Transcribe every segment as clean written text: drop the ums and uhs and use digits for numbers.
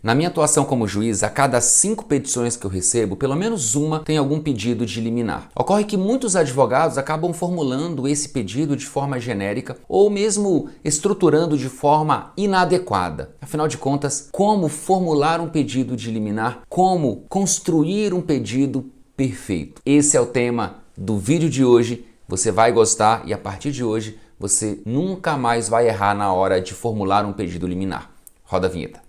Na minha atuação como juiz, a cada 5 petições que eu recebo, pelo menos uma tem algum pedido de liminar. Ocorre que muitos advogados acabam formulando esse pedido de forma genérica ou mesmo estruturando de forma inadequada. Afinal de contas, como formular um pedido de liminar? Como construir um pedido perfeito? Esse é o tema do vídeo de hoje. Você vai gostar e a partir de hoje você nunca mais vai errar na hora de formular um pedido liminar. Roda a vinheta.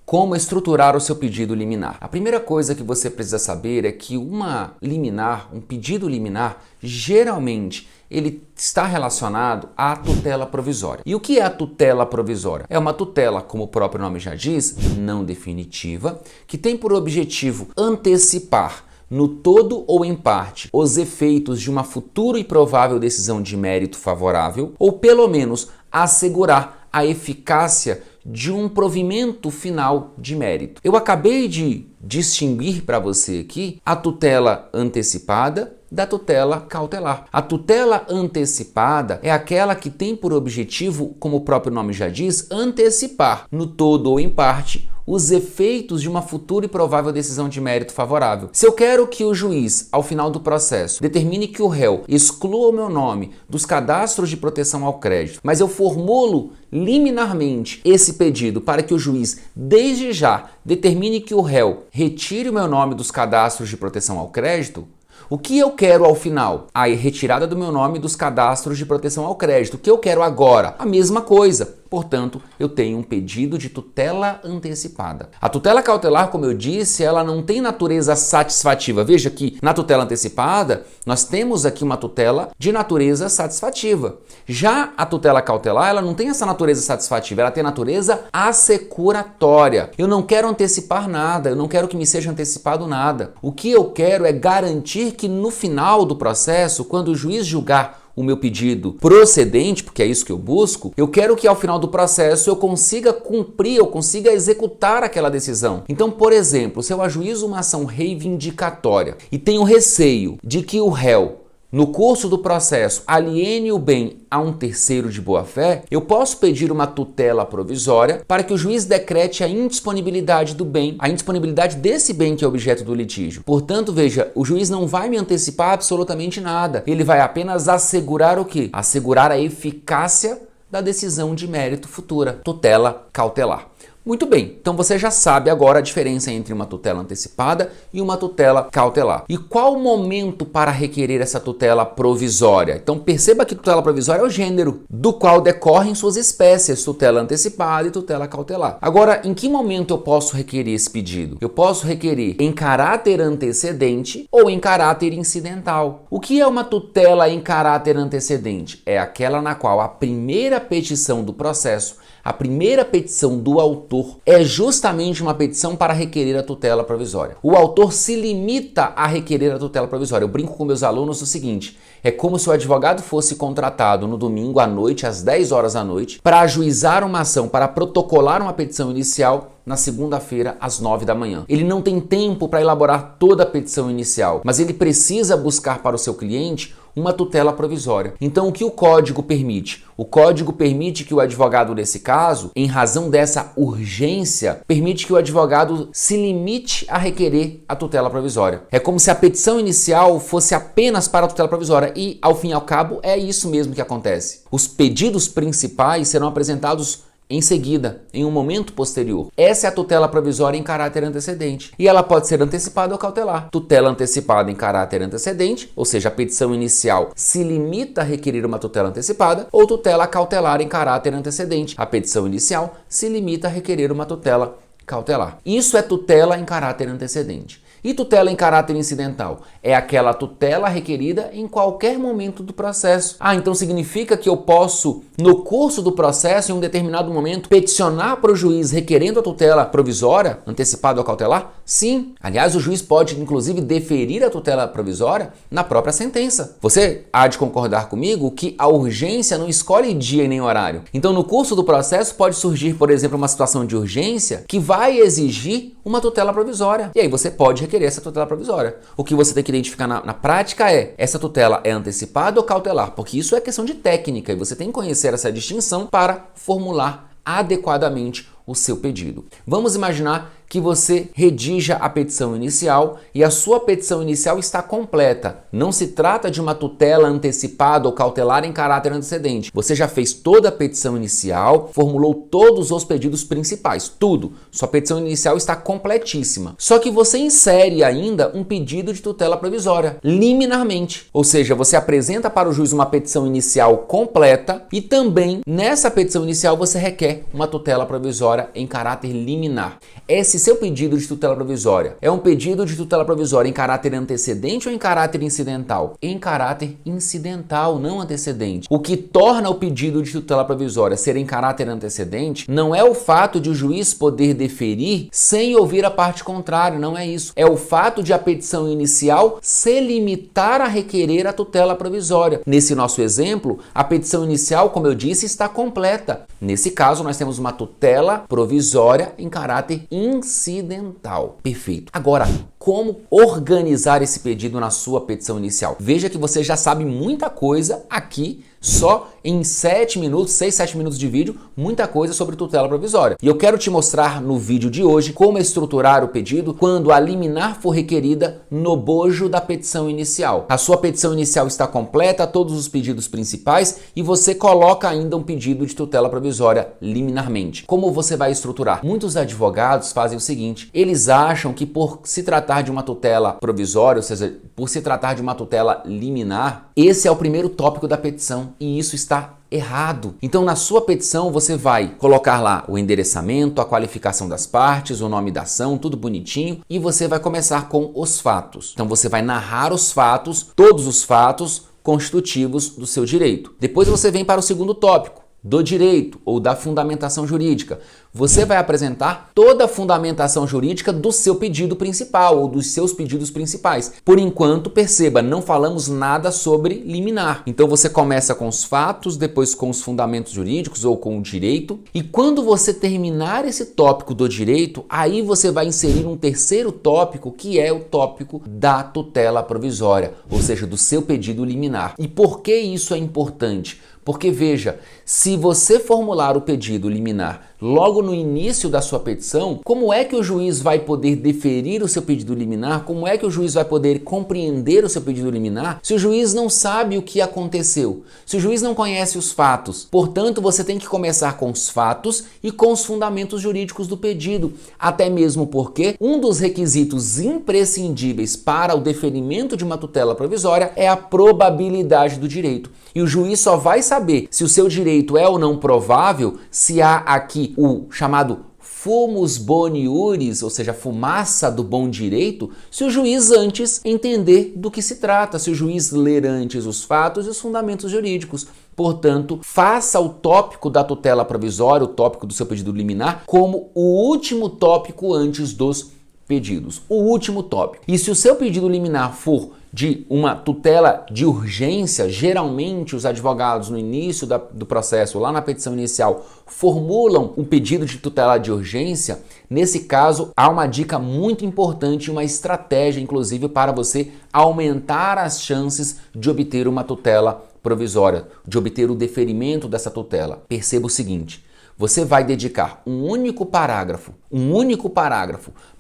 Como estruturar o seu pedido liminar? A primeira coisa que você precisa saber é que uma liminar, um pedido liminar, geralmente ele está relacionado à tutela provisória. E o que é a tutela provisória? É uma tutela, como o próprio nome já diz, não definitiva, que tem por objetivo antecipar no todo ou em parte os efeitos de uma futura e provável decisão de mérito favorável, ou pelo menos assegurar a eficácia de um provimento final de mérito. Eu acabei de distinguir para você aqui a tutela antecipada da tutela cautelar. A tutela antecipada é aquela que tem por objetivo, como o próprio nome já diz, antecipar, no todo ou em parte, os efeitos de uma futura e provável decisão de mérito favorável. Se eu quero que o juiz, ao final do processo, determine que o réu exclua o meu nome dos cadastros de proteção ao crédito, mas eu formulo liminarmente esse pedido para que o juiz, desde já, determine que o réu retire o meu nome dos cadastros de proteção ao crédito, o que eu quero ao final? A retirada do meu nome dos cadastros de proteção ao crédito. O que eu quero agora? A mesma coisa. Portanto, eu tenho um pedido de tutela antecipada. A tutela cautelar, como eu disse, ela não tem natureza satisfativa. Veja que na tutela antecipada, nós temos aqui uma tutela de natureza satisfativa. Já a tutela cautelar, ela não tem essa natureza satisfativa, ela tem natureza assecuratória. Eu não quero antecipar nada, eu não quero que me seja antecipado nada. O que eu quero é garantir que no final do processo, quando o juiz julgar o meu pedido procedente, porque é isso que eu busco, eu quero que ao final do processo eu consiga cumprir, eu consiga executar aquela decisão. Então, por exemplo, se eu ajuizo uma ação reivindicatória e tenho receio de que o réu, no curso do processo, aliene o bem a um terceiro de boa-fé, eu posso pedir uma tutela provisória para que o juiz decrete a indisponibilidade do bem, a indisponibilidade desse bem que é objeto do litígio. Portanto, veja, o juiz não vai me antecipar absolutamente nada. Ele vai apenas assegurar o quê? Assegurar a eficácia da decisão de mérito futura. Tutela cautelar. Muito bem, então você já sabe agora a diferença entre uma tutela antecipada e uma tutela cautelar. E qual o momento para requerer essa tutela provisória? Então perceba que tutela provisória é o gênero do qual decorrem suas espécies, tutela antecipada e tutela cautelar. Agora, em que momento eu posso requerer esse pedido? Eu posso requerer em caráter antecedente ou em caráter incidental. O que é uma tutela em caráter antecedente? É aquela na qual a primeira petição do processo, a primeira petição do autor é justamente uma petição para requerer a tutela provisória. O autor se limita a requerer a tutela provisória. Eu brinco com meus alunos o seguinte: é como se o advogado fosse contratado no domingo à noite, às 10 horas da noite, para ajuizar uma ação, para protocolar uma petição inicial na segunda-feira, às 9 da manhã. Ele não tem tempo para elaborar toda a petição inicial, mas ele precisa buscar para o seu cliente uma tutela provisória. Então, o que o Código permite? O Código permite que o advogado, nesse caso, em razão dessa urgência, permite que o advogado se limite a requerer a tutela provisória. É como se a petição inicial fosse apenas para a tutela provisória e, ao fim e ao cabo, é isso mesmo que acontece. Os pedidos principais serão apresentados em seguida, em um momento posterior. Essa é a tutela provisória em caráter antecedente. E ela pode ser antecipada ou cautelar. Tutela antecipada em caráter antecedente, ou seja, a petição inicial se limita a requerer uma tutela antecipada, ou tutela cautelar em caráter antecedente. A petição inicial se limita a requerer uma tutela cautelar. Isso é tutela em caráter antecedente. E tutela em caráter incidental? É aquela tutela requerida em qualquer momento do processo. Então significa que eu posso, no curso do processo, em um determinado momento, peticionar para o juiz requerendo a tutela provisória, antecipada ou cautelar? Sim. Aliás, o juiz pode, inclusive, deferir a tutela provisória na própria sentença. Você há de concordar comigo que a urgência não escolhe dia e nem horário. Então, no curso do processo, pode surgir, por exemplo, uma situação de urgência que vai exigir uma tutela provisória. E aí você pode requerer essa tutela provisória. O que você tem que identificar na prática é, essa tutela é antecipada ou cautelar? Porque isso é questão de técnica e você tem que conhecer essa distinção para formular adequadamente o seu pedido. Vamos imaginar que você redija a petição inicial e a sua petição inicial está completa. Não se trata de uma tutela antecipada ou cautelar em caráter antecedente. Você já fez toda a petição inicial, formulou todos os pedidos principais, tudo. Sua petição inicial está completíssima. Só que você insere ainda um pedido de tutela provisória, liminarmente. Ou seja, você apresenta para o juiz uma petição inicial completa e também nessa petição inicial você requer uma tutela provisória em caráter liminar. Esse seu pedido de tutela provisória é um pedido de tutela provisória em caráter antecedente ou em caráter incidental? Em caráter incidental, não antecedente. O que torna o pedido de tutela provisória ser em caráter antecedente não é o fato de o juiz poder deferir sem ouvir a parte contrária, não é isso. É o fato de a petição inicial se limitar a requerer a tutela provisória. Nesse nosso exemplo, a petição inicial, como eu disse, está completa. Nesse caso, nós temos uma tutela provisória em caráter incidental. Perfeito. Agora, como organizar esse pedido na sua petição inicial? Veja que você já sabe muita coisa aqui, só em 7 minutos, 6, 7 minutos de vídeo, muita coisa sobre tutela provisória. E eu quero te mostrar no vídeo de hoje como estruturar o pedido quando a liminar for requerida no bojo da petição inicial. A sua petição inicial está completa, todos os pedidos principais, e você coloca ainda um pedido de tutela provisória liminarmente. Como você vai estruturar? Muitos advogados fazem o seguinte, eles acham que por se tratar de uma tutela provisória, ou seja, por se tratar de uma tutela liminar, esse é o primeiro tópico da petição e isso está errado. Então, na sua petição, você vai colocar lá o endereçamento, a qualificação das partes, o nome da ação, tudo bonitinho, e você vai começar com os fatos. Então, você vai narrar os fatos, todos os fatos constitutivos do seu direito. Depois você vem para o segundo tópico, do direito ou da fundamentação jurídica. Você vai apresentar toda a fundamentação jurídica do seu pedido principal ou dos seus pedidos principais. Por enquanto, perceba, não falamos nada sobre liminar. Então você começa com os fatos, depois com os fundamentos jurídicos ou com o direito. E quando você terminar esse tópico do direito, aí você vai inserir um terceiro tópico, que é o tópico da tutela provisória, ou seja, do seu pedido liminar. E por que isso é importante? Porque veja, se você formular o pedido liminar logo no início da sua petição, como é que o juiz vai poder deferir o seu pedido liminar? Como é que o juiz vai poder compreender o seu pedido liminar se o juiz não sabe o que aconteceu? Se o juiz não conhece os fatos? Portanto, você tem que começar com os fatos e com os fundamentos jurídicos do pedido, até mesmo porque um dos requisitos imprescindíveis para o deferimento de uma tutela provisória é a probabilidade do direito. E o juiz só vai saber se o seu direito é ou não provável se há aqui o chamado fumus boni iuris, ou seja, fumaça do bom direito, se o juiz antes entender do que se trata, se o juiz ler antes os fatos e os fundamentos jurídicos. Portanto, faça o tópico da tutela provisória, o tópico do seu pedido liminar, como o último tópico antes dos pedidos. O último tópico. E se o seu pedido liminar for de uma tutela de urgência, geralmente os advogados no início do processo, lá na petição inicial, formulam um pedido de tutela de urgência. Nesse caso, há uma dica muito importante, uma estratégia, inclusive, para você aumentar as chances de obter uma tutela provisória, de obter o deferimento dessa tutela. Perceba o seguinte, você vai dedicar um único parágrafo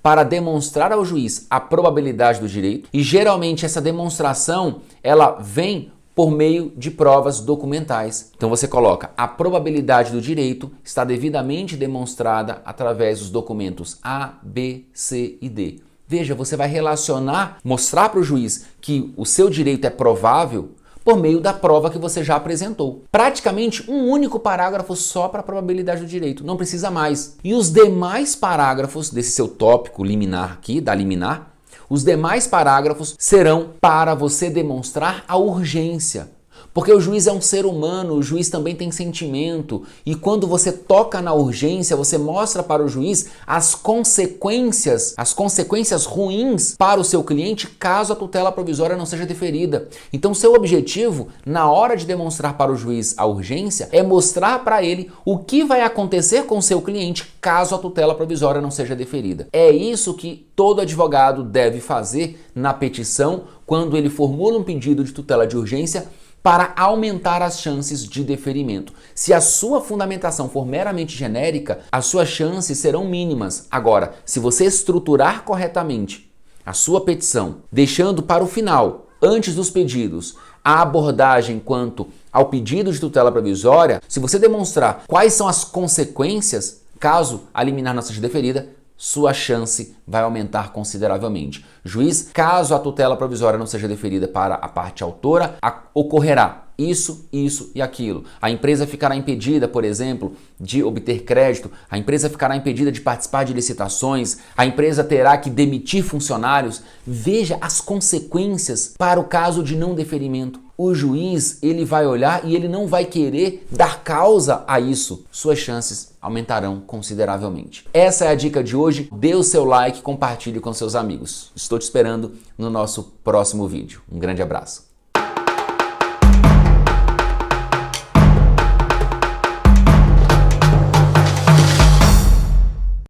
para demonstrar ao juiz a probabilidade do direito e geralmente essa demonstração ela vem por meio de provas documentais. Então você coloca a probabilidade do direito está devidamente demonstrada através dos documentos A, B, C e D. Veja, você vai relacionar, mostrar para o juiz que o seu direito é provável por meio da prova que você já apresentou. Praticamente um único parágrafo só para a probabilidade do direito, não precisa mais. E os demais parágrafos desse seu tópico liminar aqui, da liminar, os demais parágrafos serão para você demonstrar a urgência. Porque o juiz é um ser humano, o juiz também tem sentimento. E quando você toca na urgência, você mostra para o juiz as consequências ruins para o seu cliente caso a tutela provisória não seja deferida. Então, seu objetivo, na hora de demonstrar para o juiz a urgência, é mostrar para ele o que vai acontecer com o seu cliente caso a tutela provisória não seja deferida. É isso que todo advogado deve fazer na petição quando ele formula um pedido de tutela de urgência para aumentar as chances de deferimento. Se a sua fundamentação for meramente genérica, as suas chances serão mínimas. Agora, se você estruturar corretamente a sua petição, deixando para o final, antes dos pedidos, a abordagem quanto ao pedido de tutela provisória, se você demonstrar quais são as consequências caso a liminar não seja deferida, sua chance vai aumentar consideravelmente. Juiz, caso a tutela provisória não seja deferida para a parte autora, ocorrerá isso e aquilo. A empresa ficará impedida, por exemplo, de obter crédito, a empresa ficará impedida de participar de licitações, a empresa terá que demitir funcionários. Veja as consequências para o caso de não deferimento. O juiz, ele vai olhar e ele não vai querer dar causa a isso. Suas chances aumentarão consideravelmente. Essa é a dica de hoje. Dê o seu like, compartilhe com seus amigos. Estou te esperando no nosso próximo vídeo. Um grande abraço.